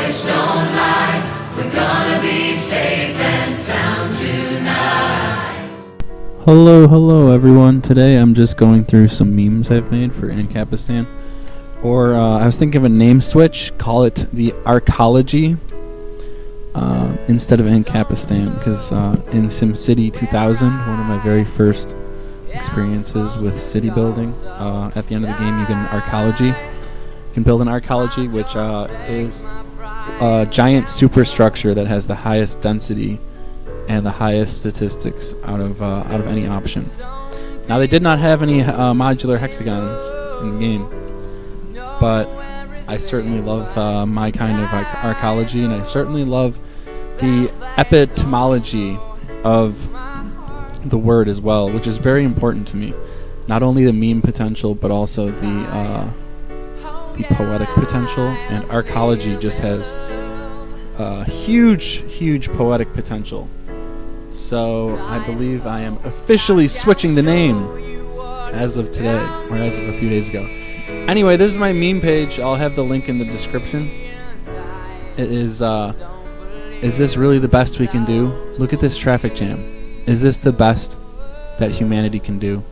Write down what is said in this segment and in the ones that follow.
voice don't lie. We're gonna be safe and sound tonight. Hello everyone. Today I'm just going through some memes I've made for Capistan. Or I was thinking of a name switch, call it the Arcology instead of Capistan, because in SimCity 2000, one of my very first experiences with city building, at the end of the game you get an Arcology. You can build an Arcology, which is a giant superstructure that has the highest density and the highest statistics out of any option. Now, they did not have any modular hexagons in the game, but I certainly love my kind of arcology, and I certainly love the etymology of the word as well, which is very important to me. Not only the meme potential, but also the poetic potential, and arcology just has huge poetic potential. So I believe I am officially switching the name as of today, or as of a few days ago. Anyway, this is my meme page. I'll have the link in the description. It is this really the best we can do? Look at this traffic jam. Is this the best that humanity can do?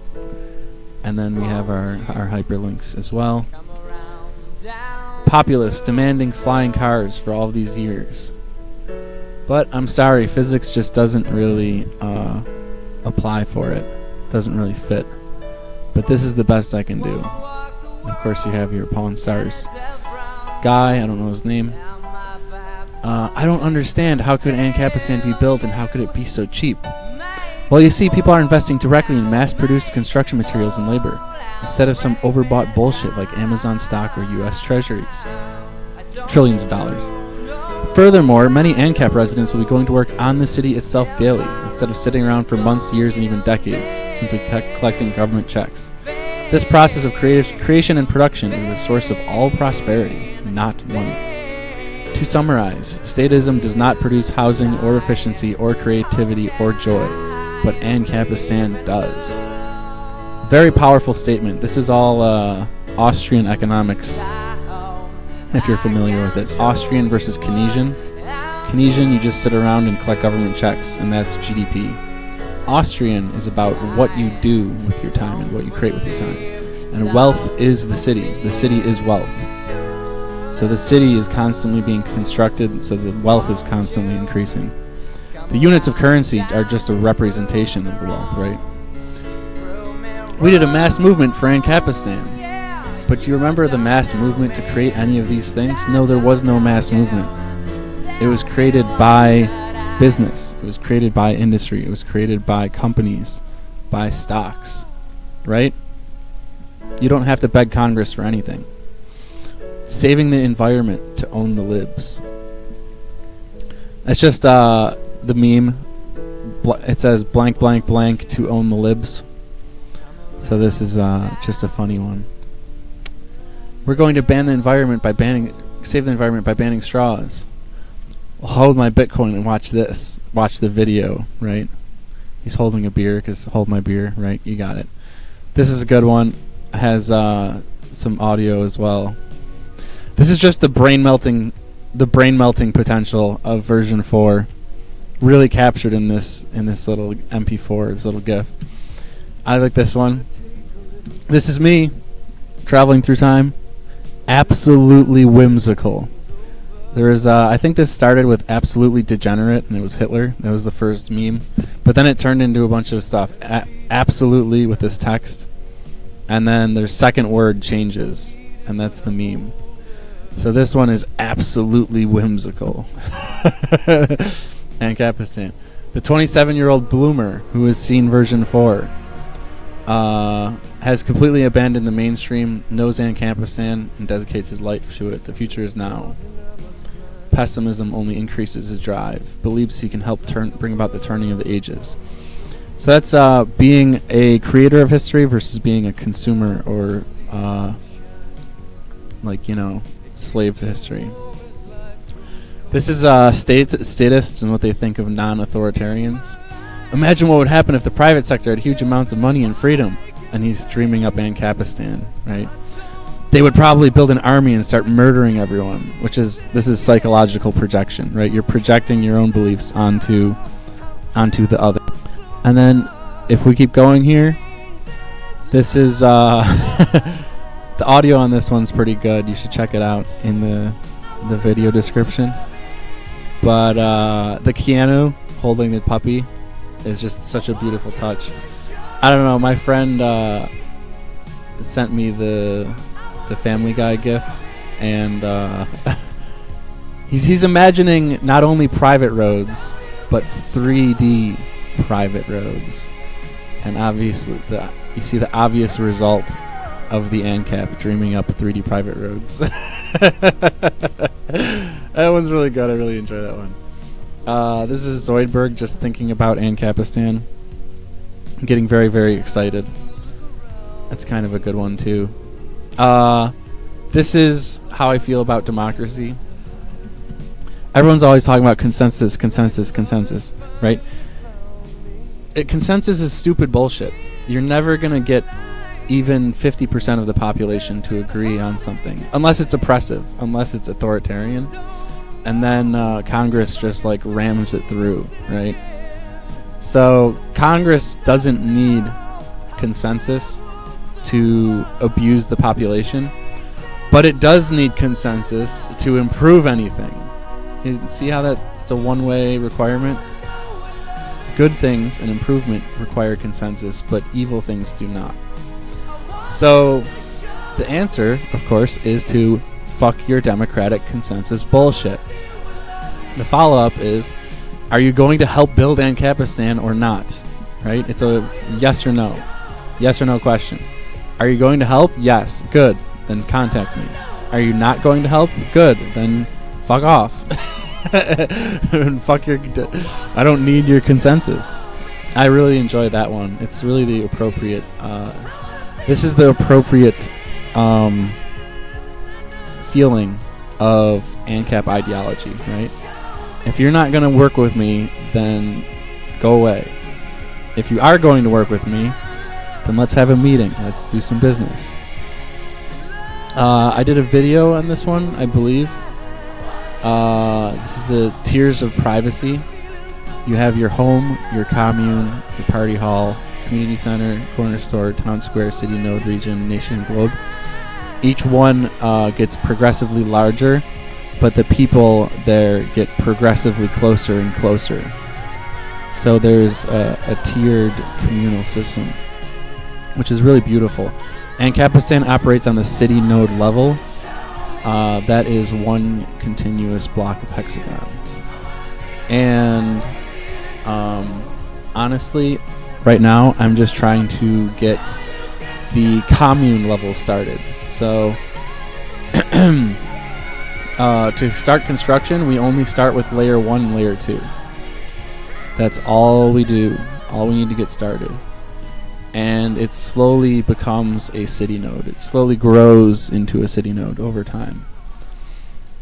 And then we have our hyperlinks as well. Populists demanding flying cars for all these years. But I'm sorry, physics just doesn't really apply for it. Doesn't really fit. But this is the best I can do. Of course, you have your Pawn Stars guy. I don't know his name. I don't understand. How could Capistan be built, and how could it be so cheap? Well, you see, people are investing directly in mass-produced construction materials and labor, instead of some overbought bullshit like Amazon stock or U.S. treasuries. Trillions of dollars. Furthermore, many ANCAP residents will be going to work on the city itself daily, instead of sitting around for months, years, and even decades, simply collecting government checks. This process of creation and production is the source of all prosperity, not money. To summarize, statism does not produce housing or efficiency or creativity or joy, but Capistan does. Very powerful statement. This is all Austrian economics, if you're familiar with it. Austrian versus Keynesian. Keynesian, you just sit around and collect government checks, and that's GDP. Austrian is about what you do with your time and what you create with your time. And wealth is the city. The city is wealth. So the city is constantly being constructed, so the wealth is constantly increasing. The units of currency are just a representation of the wealth, right? We did a mass movement for Capistan. But do you remember the mass movement to create any of these things? No, there was no mass movement. It was created by business. It was created by industry. It was created by companies, by stocks, right? You don't have to beg Congress for anything. Saving the environment to own the libs. That's just the meme. It says blank blank blank to own the libs. So this is just a funny one. We're going to ban the environment by save the environment by banning straws. Well, hold my Bitcoin and watch this. Watch the video, right? He's holding a beer, because hold my beer, right? You got it. This is a good one. It has some audio as well. This is just the brain melting potential of version 4, really captured in this little MP4, this little GIF. I like this one. This is me traveling through time. Absolutely whimsical. There is, I think this started with absolutely degenerate, and it was Hitler. That was the first meme. But then it turned into a bunch of stuff. Absolutely with this text. And then their second word changes, and that's the meme. So this one is absolutely whimsical. Capistan. The 27-year-old bloomer who has seen version 4 has completely abandoned the mainstream, knows Capistan, and dedicates his life to it. The future is now. Pessimism only increases his drive. Believes he can help bring about the turning of the ages. So that's being a creator of history versus being a consumer or slave to history. This is statists and what they think of non-authoritarians. Imagine what would happen if the private sector had huge amounts of money and freedom. And he's dreaming up Capistan, right? they would probably build an army and start murdering everyone, this is psychological projection, right? You're projecting your own beliefs onto the other. And then if we keep going here, this is the audio on this one's pretty good. You should check it out in the video description. But the Keanu holding the puppy is just such a beautiful touch. I don't know, my friend sent me the Family Guy gif, and he's imagining not only private roads but 3D private roads, and obviously you see the obvious result of the ANCAP dreaming up 3D private roads. That one's really good. I really enjoy that one. This is Soyburg just thinking about Capistan. I'm getting very, very excited. That's kind of a good one too. This is how I feel about democracy. Everyone's always talking about consensus, right? Consensus is stupid bullshit. You're never going to get even 50% of the population to agree on something, unless it's oppressive, unless it's authoritarian. And then Congress just like rams it through, right? So Congress doesn't need consensus to abuse the population, but it does need consensus to improve anything. You see how that's a one-way requirement? Good things and improvement require consensus, but evil things do not. So the answer, of course, is to fuck your democratic consensus bullshit. The follow-up is, are you going to help build Capistan or not? Right? It's a yes or no question. Are you going to help? Yes. Good. Then contact me. Are you not going to help? Good. Then fuck off. And fuck your... I don't need your consensus. I really enjoy that one. It's really the appropriate... this is the appropriate feeling of ANCAP ideology, right? If you're not going to work with me, then go away. If you are going to work with me, then let's have a meeting. Let's do some business. I did a video on this one, I believe. This is the tiers of privacy. You have your home, your commune, your party hall, community center, corner store, town square, city, node, region, nation, globe. Each one gets progressively larger, but the people there get progressively closer and closer. So there's a tiered communal system, which is really beautiful. And Capistan operates on the city node level. That is one continuous block of hexagons. And honestly, right now I'm just trying to get the commune level started. So to start construction, we only start with layer 1 and layer 2. That's all we do, all we need to get started. And it slowly becomes a city node. It slowly grows into a city node over time.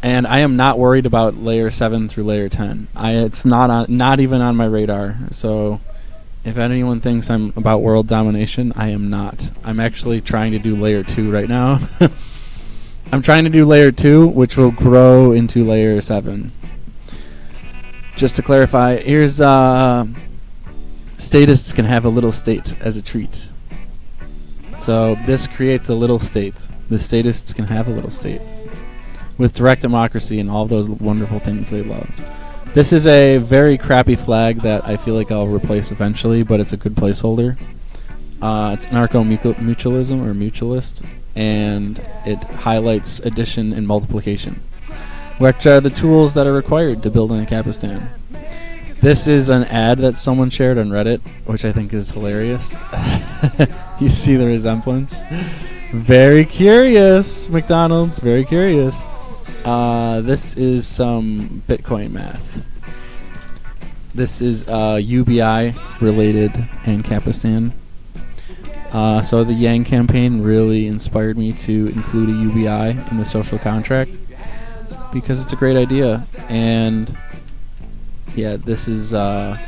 And I am not worried about layer 7 through layer 10. It's not even on my radar. So if anyone thinks I'm about world domination, I am not. I'm actually trying to do layer 2 right now. I'm trying to do layer 2, which will grow into layer 7. Just to clarify, here's statists can have a little state as a treat. So this creates a little state. The statists can have a little state with direct democracy and all those wonderful things they love. This is a very crappy flag that I feel like I'll replace eventually, but it's a good placeholder. It's anarcho-mutualism or mutualist, and it highlights addition and multiplication, which are the tools that are required to build an Capistan. This is an ad that someone shared on Reddit, which I think is hilarious. You see the resemblance? Very curious, McDonald's, very curious. This is some Bitcoin math. This is UBI related Capistan. So the Yang campaign really inspired me to include a UBI in the social contract because it's a great idea. And yeah, this is a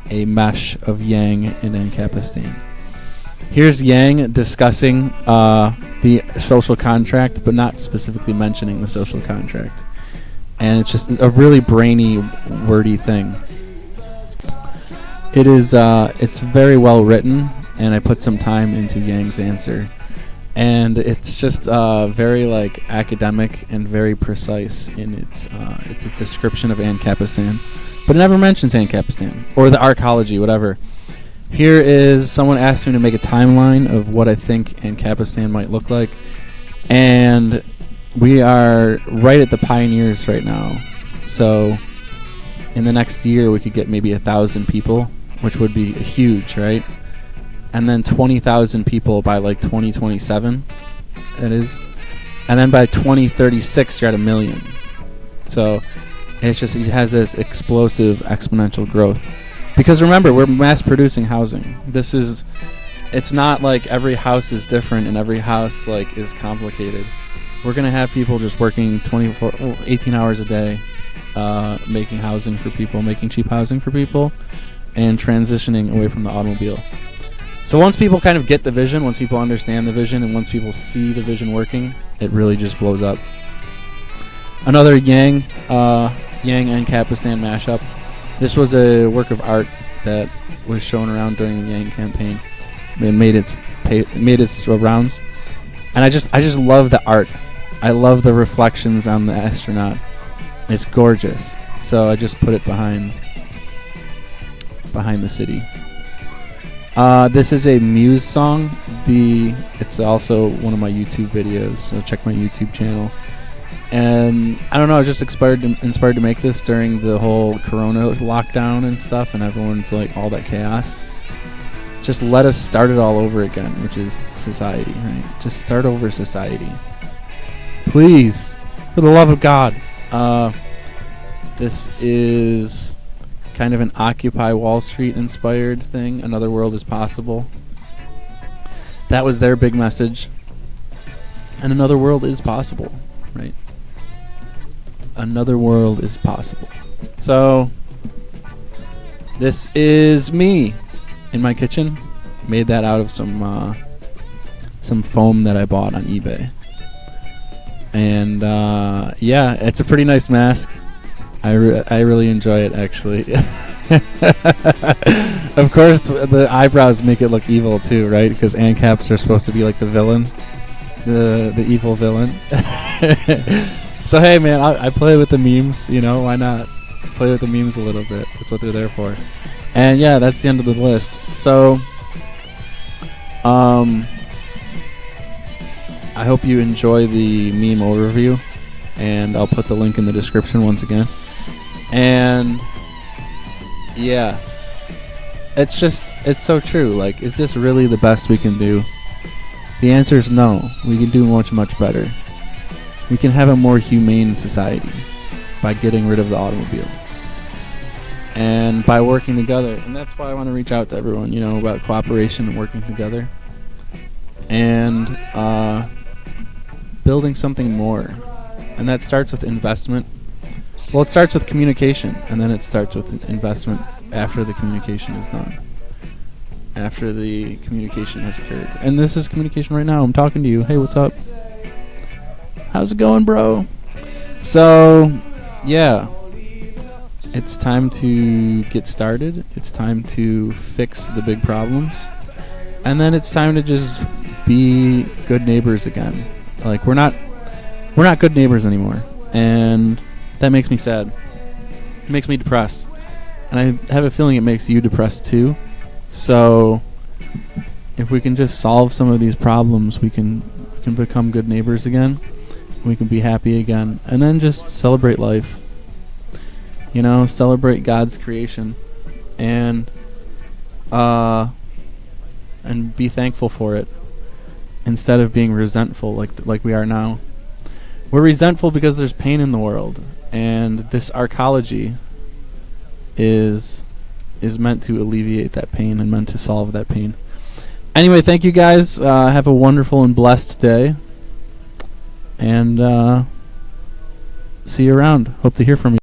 mesh of Yang and Capistan. Here's Yang discussing the social contract, but not specifically mentioning the social contract. And it's just a really brainy, wordy thing. It is. It's very well written, and I put some time into Yang's answer. And it's just very like academic and very precise in its a description of Capistan, but it never mentions Capistan or the Arcology, whatever. Here is someone asked me to make a timeline of what I think Capistan might look like, and we are right at the pioneers right now. So in the next year, we could get maybe 1,000 people, which would be huge, right? And then 20,000 people by like 2027, that is. And then by 2036, you're at 1 million. So it has this explosive exponential growth. Because remember, we're mass producing housing. It's not like every house is different and every house like is complicated. We're gonna have people just working 18 hours a day, making housing for people, making cheap housing for people, and transitioning away from the automobile. So once people kind of get the vision, once people understand the vision, and once people see the vision working, it really just blows up. Another Yang and Capistan mashup. This was a work of art that was shown around during the Yang campaign. It made its rounds, and I just love the art. I love the reflections on the astronaut. It's gorgeous. So I just put it behind the city. This is a Muse song. It's also one of my YouTube videos, so check my YouTube channel. And I don't know, I was just inspired to make this during the whole Corona lockdown and stuff, and everyone's like all that chaos. Just let us start it all over again, which is society, right? Just start over society, please, for the love of God. This is kind of an Occupy Wall Street inspired thing. Another world is possible. That was their big message. And another world is possible, right? Another world is possible. So this is me in my kitchen. Made that out of some foam that I bought on eBay. And yeah, it's a pretty nice mask. I really enjoy it, actually. Of course, the eyebrows make it look evil too, right? Because ANCAPs are supposed to be like the villain, the evil villain. So hey, man, I play with the memes. You know, why not play with the memes a little bit? That's what they're there for. And yeah, that's the end of the list. So, I hope you enjoy the meme overview, and I'll put the link in the description once again. And yeah, it's so true. Like, is this really the best we can do? The answer is no. We can do much better. We can have a more humane society by getting rid of the automobile and by working together. And that's why I want to reach out to everyone, you know, about cooperation and working together and building something more. And that starts with investment. Well, it starts with communication, and then it starts with investment after the communication is done. After the communication has occurred. And this is communication right now. I'm talking to you. Hey, what's up? How's it going, bro? So, yeah. It's time to get started. It's time to fix the big problems. And then it's time to just be good neighbors again. Like, we're not good neighbors anymore. And that makes me sad. It makes me depressed. And I have a feeling it makes you depressed too. So if we can just solve some of these problems, we can become good neighbors again. We can be happy again. And then just celebrate life. You know, celebrate God's creation. And be thankful for it. Instead of being resentful like we are now. We're resentful because there's pain in the world. And this arcology is meant to alleviate that pain and meant to solve that pain. Anyway, thank you guys. Have a wonderful and blessed day. And see you around. Hope to hear from you.